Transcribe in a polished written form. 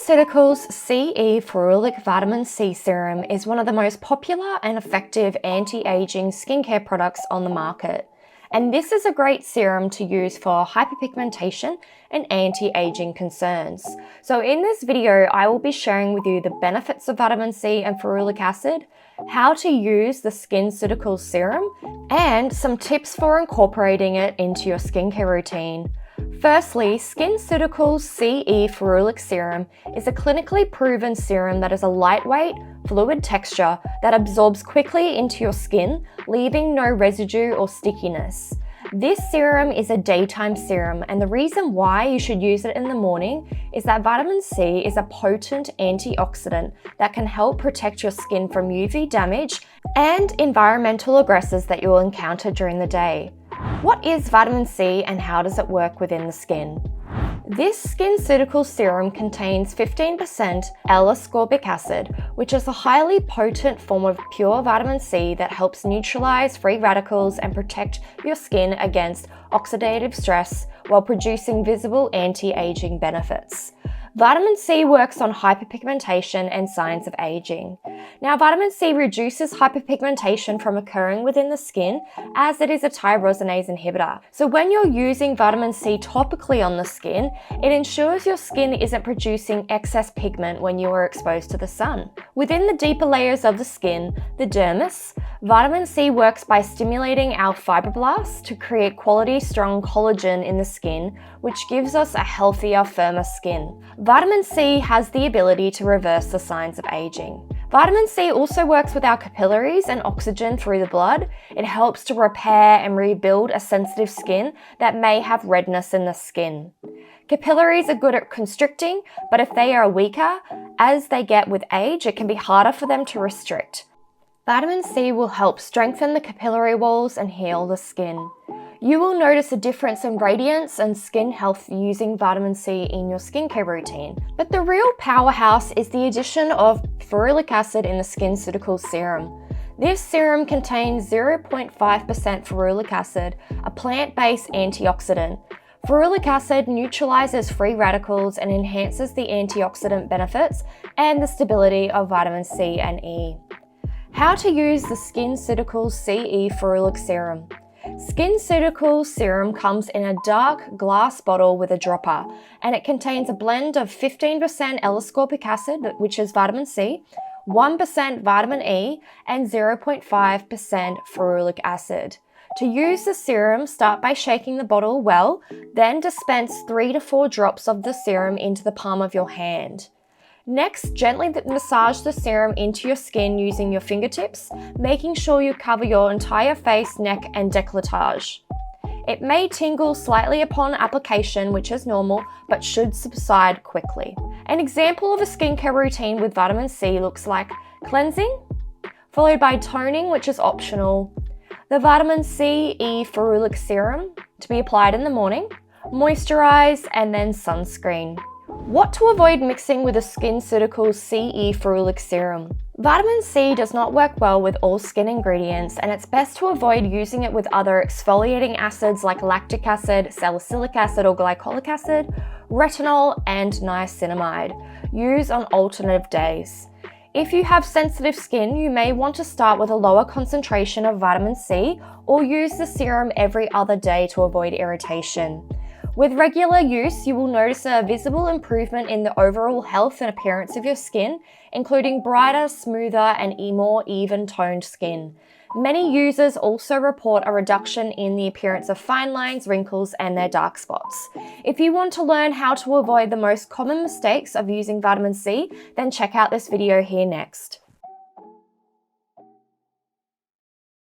Skinceuticals CE Ferulic Vitamin C Serum is one of the most popular and effective anti-aging skincare products on the market. And this is a great serum to use for hyperpigmentation and anti-aging concerns. So in this video, I will be sharing with you the benefits of vitamin C and ferulic acid, how to use the Skinceuticals serum, and some tips for incorporating it into your skincare routine. Firstly, Skinceuticals CE Ferulic Serum is a clinically proven serum that is a lightweight, fluid texture that absorbs quickly into your skin, leaving no residue or stickiness. This serum is a daytime serum, and the reason why you should use it in the morning is that vitamin C is a potent antioxidant that can help protect your skin from UV damage and environmental aggressors that you will encounter during the day. What is vitamin C and how does it work within the skin? This Skinceuticals serum contains 15% L-ascorbic acid, which is a highly potent form of pure vitamin C that helps neutralize free radicals and protect your skin against oxidative stress while producing visible anti-aging benefits. Vitamin C works on hyperpigmentation and signs of aging. Now, vitamin C reduces hyperpigmentation from occurring within the skin as it is a tyrosinase inhibitor. So when you're using vitamin C topically on the skin, it ensures your skin isn't producing excess pigment when you are exposed to the sun. Within the deeper layers of the skin, the dermis, vitamin C works by stimulating our fibroblasts to create quality, strong collagen in the skin, which gives us a healthier, firmer skin. Vitamin C has the ability to reverse the signs of aging. Vitamin C also works with our capillaries and oxygen through the blood. It helps to repair and rebuild a sensitive skin that may have redness in the skin. Capillaries are good at constricting, but if they are weaker, as they get with age, it can be harder for them to restrict. Vitamin C will help strengthen the capillary walls and heal the skin. You will notice a difference in radiance and skin health using vitamin C in your skincare routine. But the real powerhouse is the addition of ferulic acid in the Skinceuticals serum. This serum contains 0.5% ferulic acid, a plant-based antioxidant. Ferulic acid neutralizes free radicals and enhances the antioxidant benefits and the stability of vitamin C and E. How to use the Skinceuticals CE Ferulic Serum. Skinceuticals serum comes in a dark glass bottle with a dropper, and it contains a blend of 15% L-ascorbic acid, which is vitamin C, 1% vitamin E, and 0.5% ferulic acid. To use the serum, start by shaking the bottle well, then dispense 3 to 4 drops of the serum into the palm of your hand. Next, gently massage the serum into your skin using your fingertips, making sure you cover your entire face, neck, and décolletage. It may tingle slightly upon application, which is normal, but should subside quickly. An example of a skincare routine with vitamin C looks like cleansing, followed by toning, which is optional, the vitamin C E ferulic serum to be applied in the morning, moisturize, and then sunscreen. What to avoid mixing with a Skinceuticals CE Ferulic Serum. Vitamin C does not work well with all skin ingredients, and it's best to avoid using it with other exfoliating acids like lactic acid, salicylic acid or glycolic acid, retinol, and niacinamide. Use on alternative days. If you have sensitive skin, you may want to start with a lower concentration of vitamin C or use the serum every other day to avoid irritation. With regular use, you will notice a visible improvement in the overall health and appearance of your skin, including brighter, smoother, and more even-toned skin. Many users also report a reduction in the appearance of fine lines, wrinkles, and their dark spots. If you want to learn how to avoid the most common mistakes of using vitamin C, then check out this video here next.